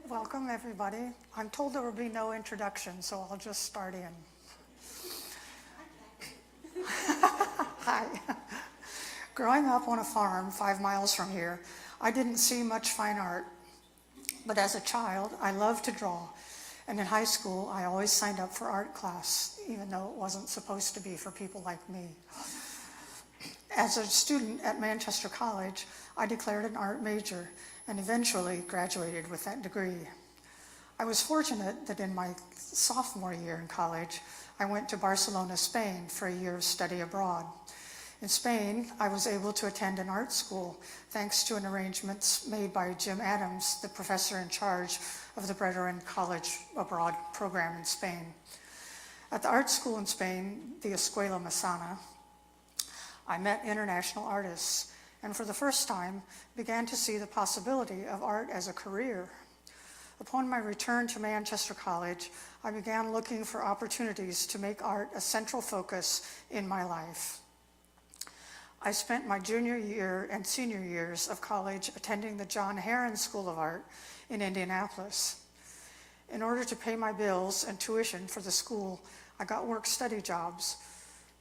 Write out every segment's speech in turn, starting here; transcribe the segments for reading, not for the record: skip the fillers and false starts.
Welcome, everybody. I'm told there will be no introduction, so I'll just start in. Hi. Growing up on a farm 5 miles from here, I didn't see much fine art. But as a child, I loved to draw. And in high school, I always signed up for art class, even though it wasn't supposed to be for people like me. As a student at Manchester College, I declared an art major and eventually graduated with that degree. I was fortunate that in my sophomore year in college, I went to Barcelona, Spain for a year of study abroad. In Spain, I was able to attend an art school thanks to an arrangement made by Jim Adams, the professor in charge of the Brethren College Abroad program in Spain. At the art school in Spain, the Escuela Massana, I met international artists and for the first time began to see the possibility of art as a career. Upon my return to Manchester College, I began looking for opportunities to make art a central focus in my life. I spent my junior year and senior years of college attending the John Herron School of Art in Indianapolis. In order to pay my bills and tuition for the school, I got work-study jobs,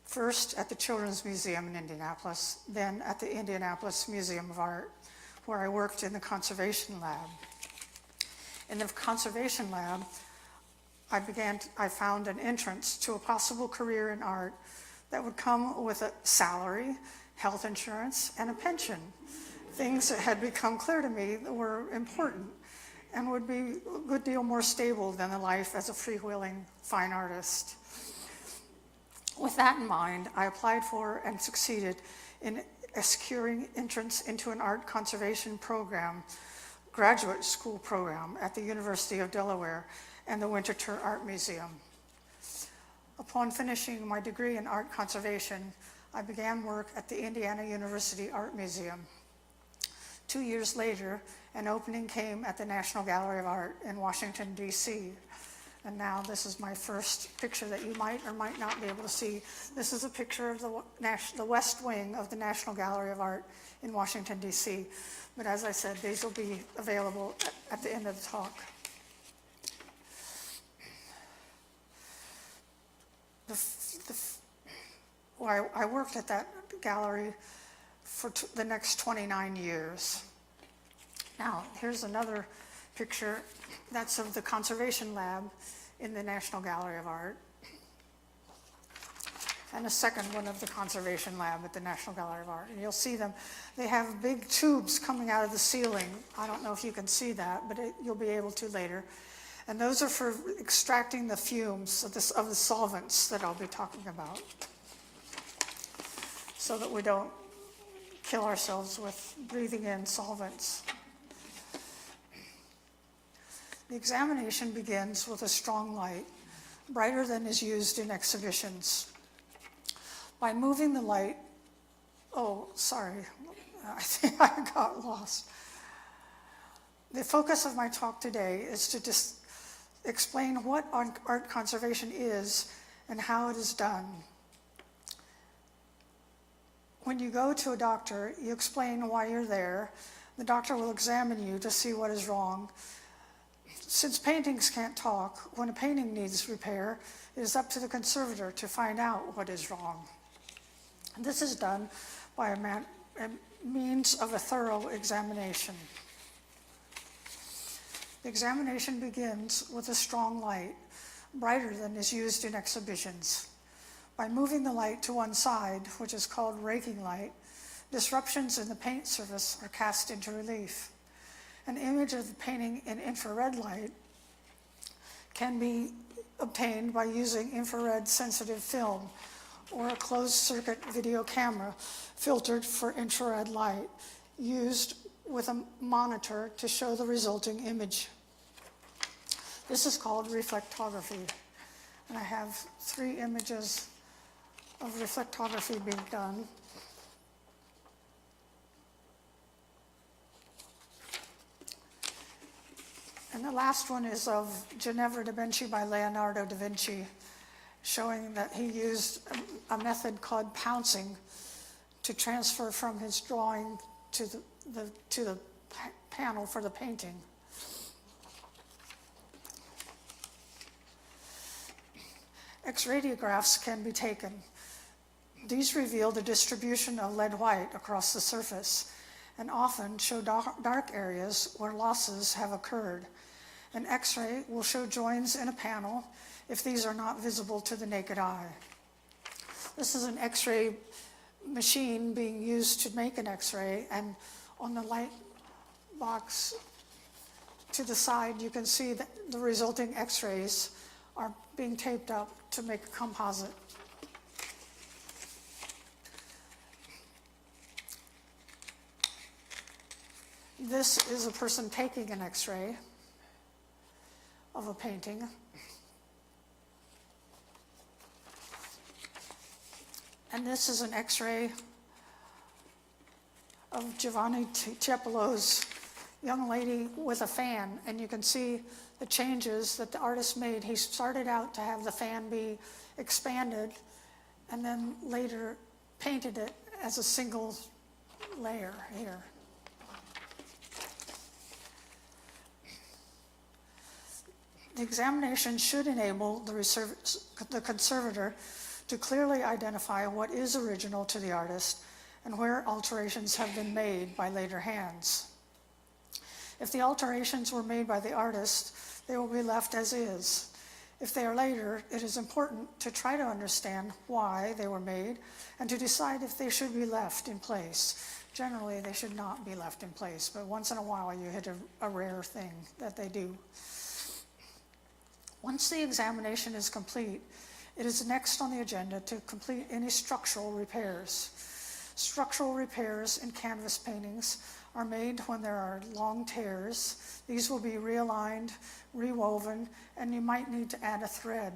first at the Children's Museum in Indianapolis, then at the Indianapolis Museum of Art, where I worked in the conservation lab. In the conservation lab, I found an entrance to a possible career in art that would come with a salary, health insurance, and a pension, things that had become clear to me that were important and would be a good deal more stable than a life as a freewheeling fine artist. With that in mind, I applied for and succeeded in securing entrance into an art conservation program, graduate school program at the University of Delaware and the Winterthur Art Museum. Upon finishing my degree in art conservation, I began work at the Indiana University Art Museum. 2 years later, an opening came at the National Gallery of Art in Washington, D.C., and now this is my first picture that you might or might not be able to see. This is a picture of the West Wing of the National Gallery of Art in Washington, D.C. But as I said, these will be available at the end of the talk. I worked at that gallery for the next 29 years. Now, here's another picture that's of the conservation lab in the National Gallery of Art, and a second one of the conservation lab at the National Gallery of Art. And you'll see them. They have big tubes coming out of the ceiling. I don't know if you can see that, but you'll be able to later. And those are for extracting the fumes of the solvents that I'll be talking about, so that we don't kill ourselves with breathing in solvents. The examination begins with a strong light, brighter than is used in exhibitions. By moving the light, I think I got lost. The focus of my talk today is to explain what art conservation is and how it is done. When you go to a doctor, you explain why you're there. The doctor will examine you to see what is wrong. Since paintings can't talk, when a painting needs repair, it is up to the conservator to find out what is wrong. And this is done by a means of a thorough examination. The examination begins with a strong light, brighter than is used in exhibitions. By moving the light to one side, which is called raking light, disruptions in the paint surface are cast into relief. An image of the painting in infrared light can be obtained by using infrared sensitive film or a closed circuit video camera filtered for infrared light used with a monitor to show the resulting image. This is called reflectography, and I have 3 images of reflectography being done. And the last one is of Ginevra da Vinci by Leonardo da Vinci, showing that he used a method called pouncing to transfer from his drawing to the panel for the painting. X-radiographs can be taken. These reveal the distribution of lead white across the surface and often show dark areas where losses have occurred. An X-ray will show joins in a panel if these are not visible to the naked eye. This is an X-ray machine being used to make an X-ray, and on the light box to the side you can see that the resulting X-rays are being taped up to make a composite. This is a person taking an X-ray of a painting. And this is an X-ray of Giovanni Tiepolo's young lady with a fan, and you can see the changes that the artist made. He started out to have the fan be expanded and then later painted it as a single layer here. The examination should enable the conservator to clearly identify what is original to the artist and where alterations have been made by later hands. If the alterations were made by the artist, they will be left as is. If they are later, it is important to try to understand why they were made and to decide if they should be left in place. Generally, they should not be left in place, but once in a while you hit a rare thing that they do. Once the examination is complete, it is next on the agenda to complete any structural repairs. Structural repairs in canvas paintings are made when there are long tears. These will be realigned, rewoven, and you might need to add a thread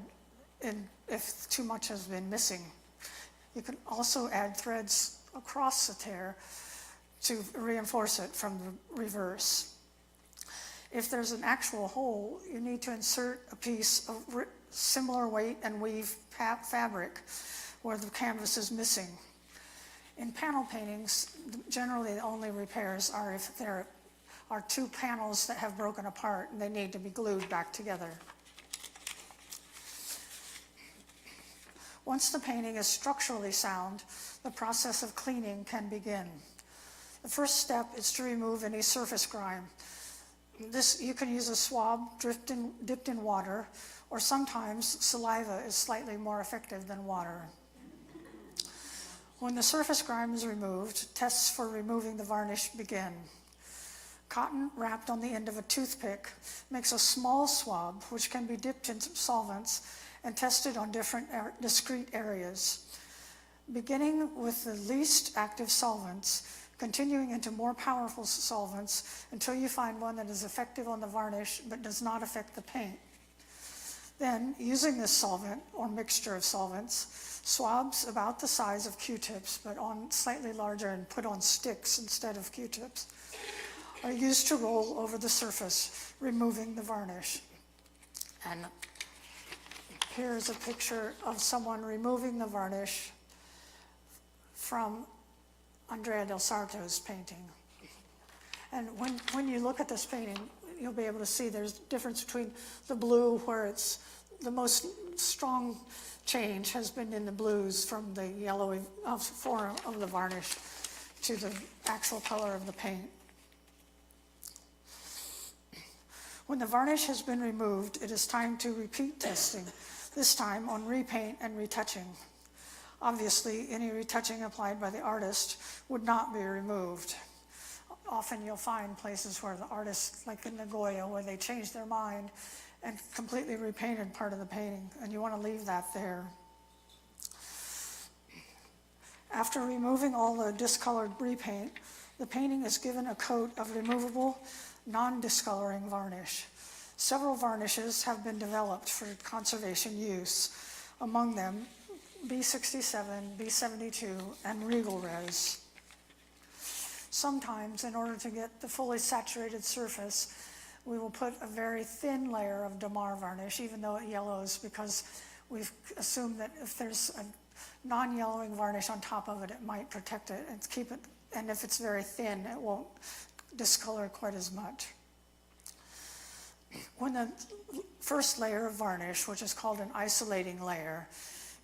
if too much has been missing. You can also add threads across the tear to reinforce it from the reverse. If there's an actual hole, you need to insert a piece of similar weight and weave fabric where the canvas is missing. In panel paintings, generally the only repairs are if there are two panels that have broken apart and they need to be glued back together. Once the painting is structurally sound, the process of cleaning can begin. The first step is to remove any surface grime. You can use a swab dipped in water, or sometimes saliva is slightly more effective than water. When the surface grime is removed, tests for removing the varnish begin. Cotton wrapped on the end of a toothpick makes a small swab which can be dipped in solvents and tested on different discrete areas. Beginning with the least active solvents, continuing into more powerful solvents until you find one that is effective on the varnish but does not affect the paint. Then, using this solvent or mixture of solvents, swabs about the size of Q-tips but on slightly larger and put on sticks instead of Q-tips are used to roll over the surface, removing the varnish. And here's a picture of someone removing the varnish from Andrea del Sarto's painting. And when you look at this painting, you'll be able to see there's a difference between the blue, where it's the most strong change has been in the blues from the yellow form of the varnish to the actual color of the paint. When the varnish has been removed, it is time to repeat testing, this time on repaint and retouching. Obviously, any retouching applied by the artist would not be removed. Often you'll find places where the artist, like in the Goya, where they changed their mind and completely repainted part of the painting, and you want to leave that there. After removing all the discolored repaint, the painting is given a coat of removable, non-discoloring varnish. Several varnishes have been developed for conservation use, among them B67, B72, and Regal Res. Sometimes, in order to get the fully saturated surface, we will put a very thin layer of Damar varnish, even though it yellows, because we've assumed that if there's a non-yellowing varnish on top of it, it might protect it and keep it, and if it's very thin, it won't discolor quite as much. When the first layer of varnish, which is called an isolating layer,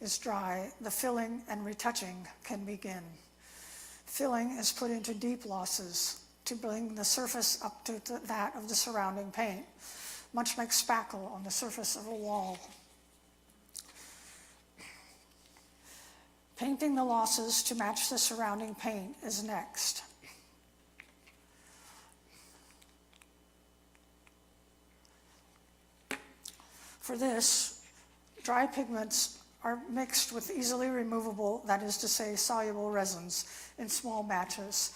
is dry, the filling and retouching can begin. Filling is put into deep losses to bring the surface up to that of the surrounding paint, much like spackle on the surface of a wall. Painting the losses to match the surrounding paint is next. For this, dry pigments are mixed with easily removable, that is to say, soluble resins in small batches.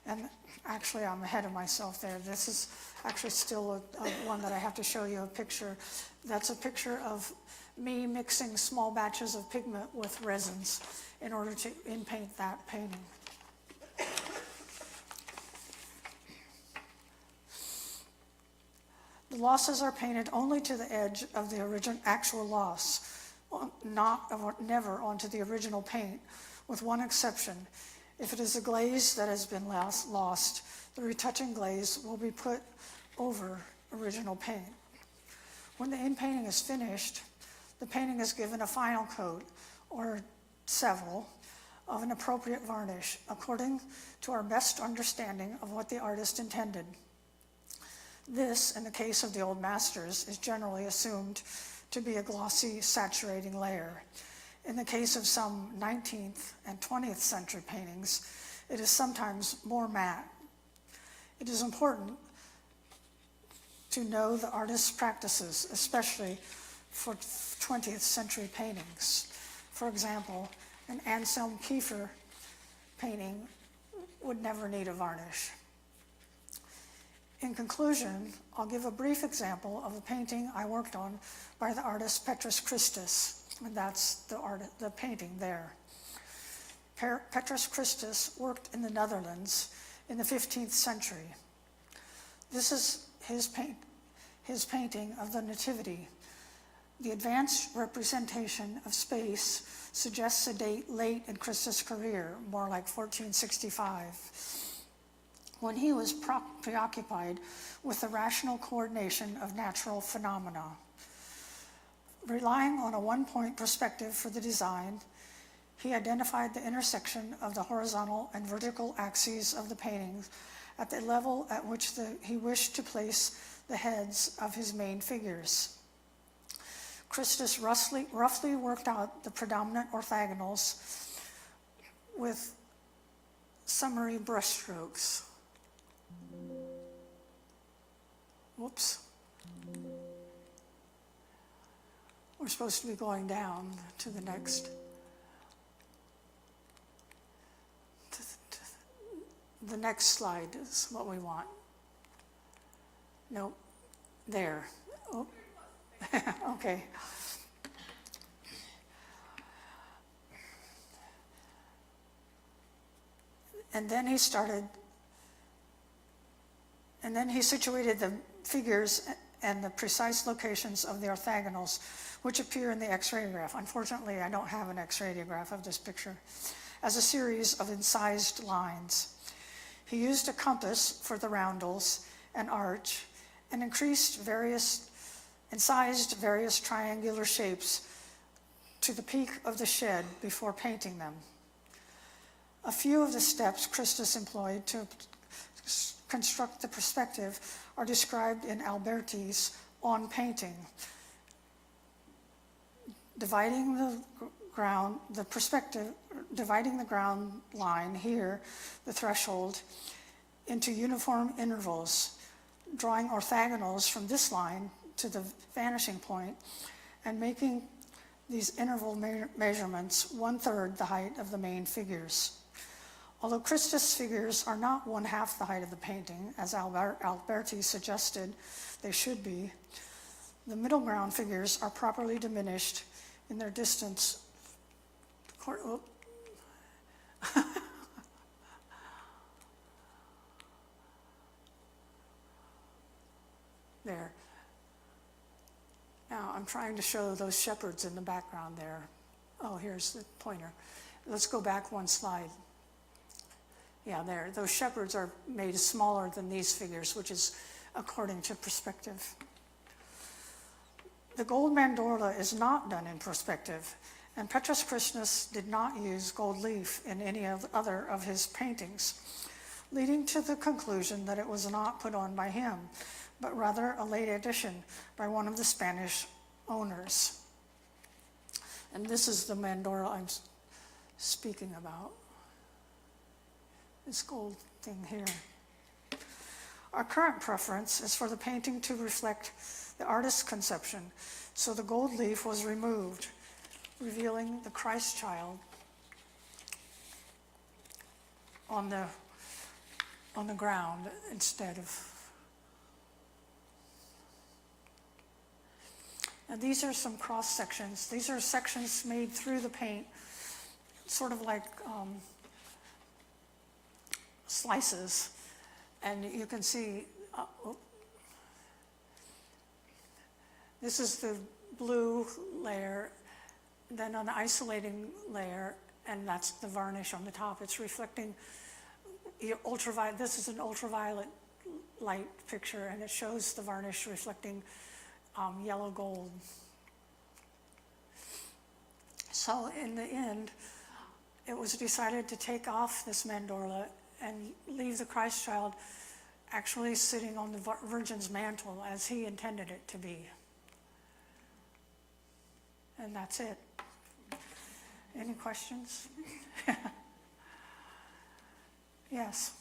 And actually, I'm ahead of myself there. This is actually still one that I have to show you a picture. That's a picture of me mixing small batches of pigment with resins in order to in-paint that painting. The losses are painted only to the edge of the actual loss, never onto the original paint, with one exception. If it is a glaze that has been lost, the retouching glaze will be put over original paint. When the in-painting is finished, the painting is given a final coat, or several, of an appropriate varnish, according to our best understanding of what the artist intended. This, in the case of the old masters, is generally assumed to be a glossy, saturating layer. In the case of some 19th and 20th century paintings, it is sometimes more matte. It is important to know the artist's practices, especially for 20th century paintings. For example, an Anselm Kiefer painting would never need a varnish. In conclusion, I'll give a brief example of a painting I worked on by the artist Petrus Christus, and that's the painting there. Petrus Christus worked in the Netherlands in the 15th century. This is his painting of the Nativity. The advanced representation of space suggests a date late in Christus' career, more like 1465. When he was preoccupied with the rational coordination of natural phenomena. Relying on a one-point perspective for the design, he identified the intersection of the horizontal and vertical axes of the painting at the level at which he wished to place the heads of his main figures. Christus roughly worked out the predominant orthogonals with summary brushstrokes. Whoops. We're supposed to be going down to the next. The next slide is what we want. Nope. There. Oh. Okay. And then he situated the figures and the precise locations of the orthogonals, which appear in the X-radiograph. Unfortunately, I don't have an X-radiograph of this picture, as a series of incised lines. He used a compass for the roundels and arch, and incised various triangular shapes to the peak of the shed before painting them. A few of the steps Christus employed to construct the perspective are described in Alberti's On Painting. Dividing the ground line here, the threshold, into uniform intervals, drawing orthogonals from this line to the vanishing point, and making these interval measurements 1/3 the height of the main figures. Although Christus' figures are not 1/2 the height of the painting, as Alberti suggested they should be, the middle ground figures are properly diminished in their distance. There. Now I'm trying to show those shepherds in the background there. Oh, here's the pointer. Let's go back one slide. Yeah, there. Those shepherds are made smaller than these figures, which is according to perspective. The gold mandorla is not done in perspective, and Petrus Christus did not use gold leaf in any other of his paintings, leading to the conclusion that it was not put on by him, but rather a late addition by one of the Spanish owners. And this is the mandorla I'm speaking about, this gold thing here. Our current preference is for the painting to reflect the artist's conception, so the gold leaf was removed, revealing the Christ child on the ground instead of. And these are some cross sections. These are sections made through the paint, sort of like slices. And you can see, this is the blue layer, then an isolating layer, and that's the varnish on the top. It's reflecting ultraviolet. This is an ultraviolet light picture, and it shows the varnish reflecting yellow gold. So in the end, it was decided to take off this mandorla and leave the Christ child actually sitting on the Virgin's mantle as he intended it to be. And that's it. Any questions? Yes.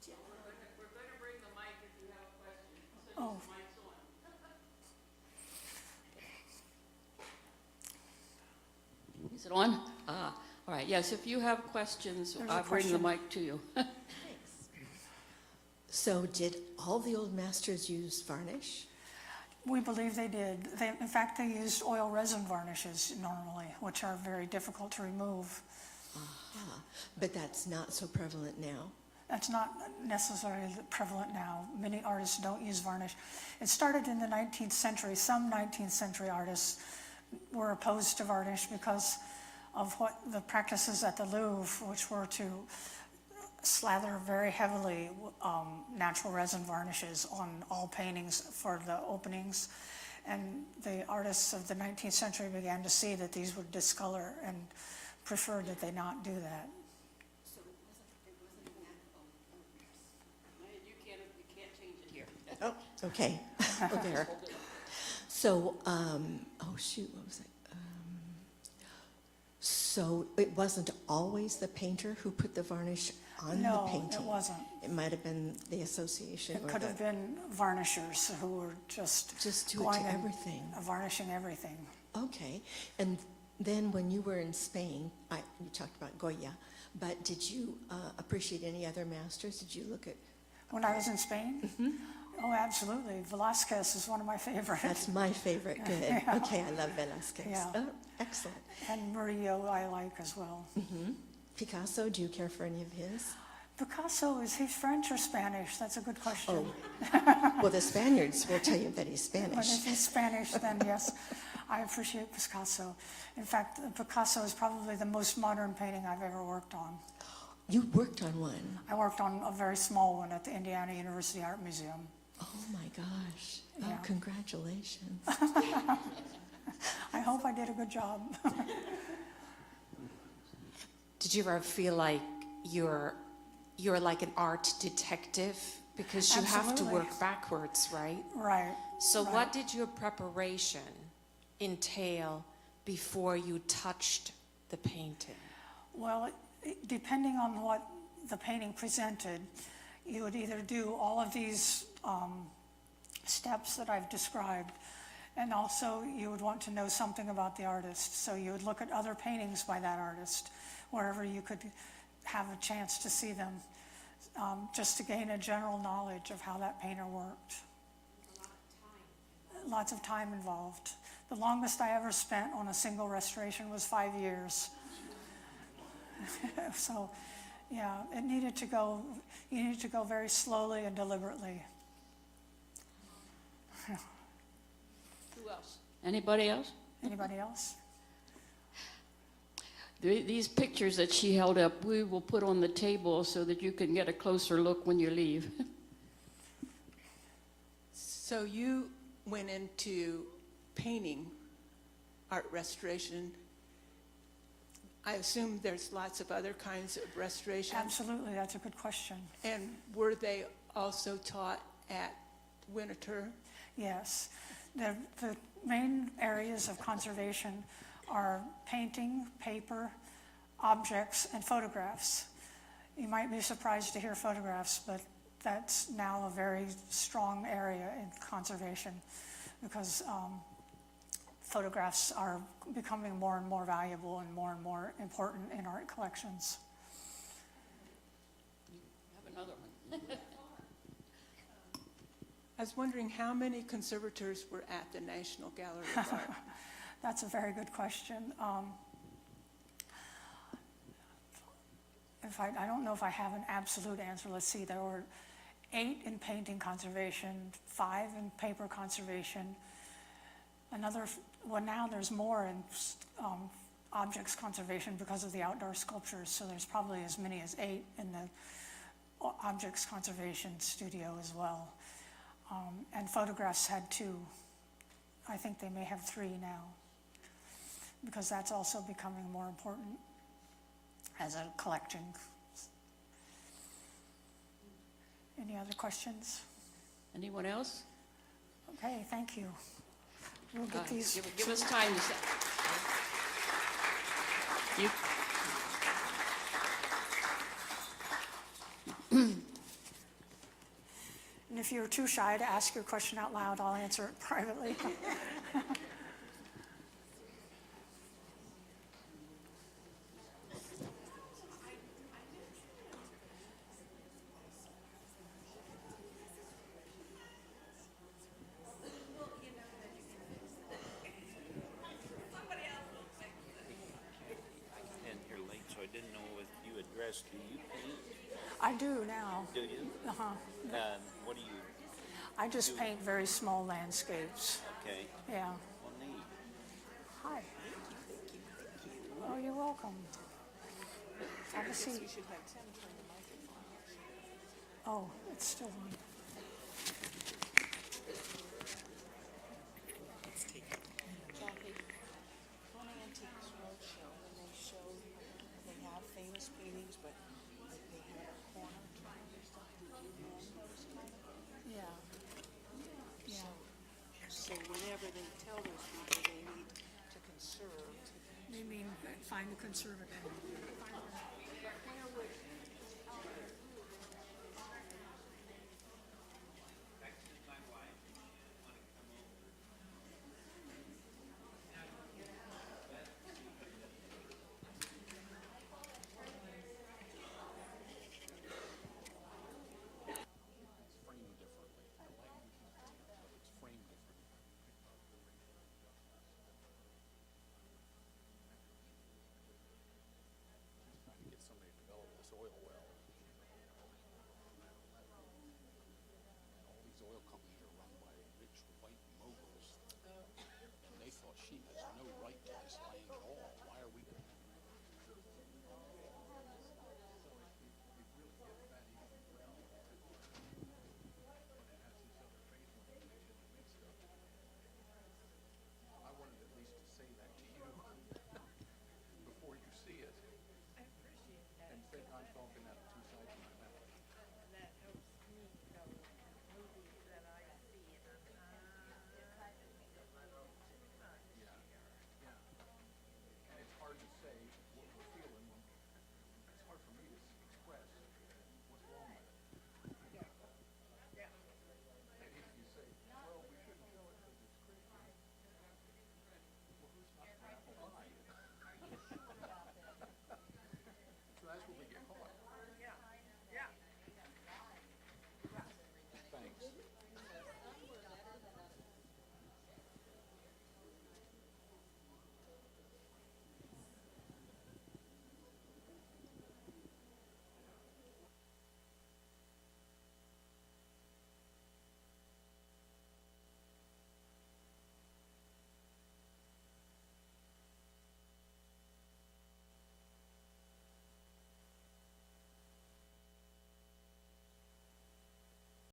We're going to bring the mic if you have a question. So Oh. the mic's on. Is it on? All right. Yes, if you have questions, There's a I'll bring the question. mic to you. Thanks. So did all the old masters use varnish? We believe they did. In fact, they used oil resin varnishes normally, which are very difficult to remove. Aha. But that's not so prevalent now. That's not necessarily prevalent now. Many artists don't use varnish. It started in the 19th century. Some 19th century artists were opposed to varnish because of what the practices at the Louvre, which were to slather very heavily natural resin varnishes on all paintings for the openings. And the artists of the 19th century began to see that these would discolor and preferred that they not do that. So it wasn't you can't change it here. Oh, okay. Oh, there. So, oh shoot, what was it? So it wasn't always the painter who put the varnish on the painting? No, it wasn't. It might have been the association. It or could have been varnishers who were just do it going to and everything. varnishing everything. Okay. And then when you were in Spain, you talked about Goya, but did you appreciate any other masters? Did you look at? When I was in Spain? Mm-hmm. Oh, absolutely. Velázquez is one of my favorites. That's my favorite. Good. Yeah. Okay, I love Velázquez. Yeah. Oh, excellent. And Murillo I like as well. Mm-hmm. Picasso, do you care for any of his? Picasso, is he French or Spanish? That's a good question. Oh, well, the Spaniards will tell you that he's But Spanish. if he's Spanish, then yes, I appreciate Picasso. In fact, Picasso is probably the most modern painting I've ever worked on. You worked on one. I worked on a very small one at the Indiana University Art Museum. Oh my gosh. Yeah. Oh, congratulations. I hope I did a good job. Did you ever feel like you're like an art detective? Because you have to Absolutely. work backwards, right? Right. So right. what did your preparation entail before you touched the painting? Well, depending on what the painting presented, you would either do all of these steps that I've described, and also you would want to know something about the artist. So you would look at other paintings by that artist, wherever you could have a chance to see them, just to gain a general knowledge of how that painter worked. Lots of time involved. The longest I ever spent on a single restoration was 5 years. So, yeah, you needed to go very slowly and deliberately. Who else? Anybody else? Anybody else? These pictures that she held up, we will put on the table so that you can get a closer look when you leave. So you went into painting art restoration, I assume there's lots of other kinds of restoration. Absolutely, that's a good question. And were they also taught at Winter? Yes. The main areas of conservation are painting, paper, objects, and photographs. You might be surprised to hear photographs, but that's now a very strong area in conservation because photographs are becoming more and more valuable and more important in art collections. Have another one. I was wondering how many conservators were at the National Gallery of Art? That's a very good question. I don't know if I have an absolute answer. Let's see, there were 8 in painting conservation, 5 in paper conservation. Now there's more in objects conservation because of the outdoor sculptures, so there's probably as many as 8 in the objects conservation studio as well. And photographs had 2. I think they may have 3 now, because that's also becoming more important as a collection. Any other questions? Anyone else? Okay, thank you. We'll get these. Give us time to say. You. And if you're too shy to ask your question out loud, I'll answer it privately. So I didn't know if you addressed who you paint. I do now. Do you? Uh-huh. What do you? I just paint very small landscapes. Okay. Yeah. Well, neat. Hi. Oh, you're welcome. Have a seat. Oh, it's still on. Cathy, on Antiques Roadshow, when they show, they have famous paintings, but they have a corner and stuff. Did you know those kind of? Yeah. Yeah. So whenever they tell those people they need to conserve, You mean find the conservative? Get somebody to develop this oil well. All these oil companies are run by rich white moguls. And they thought she had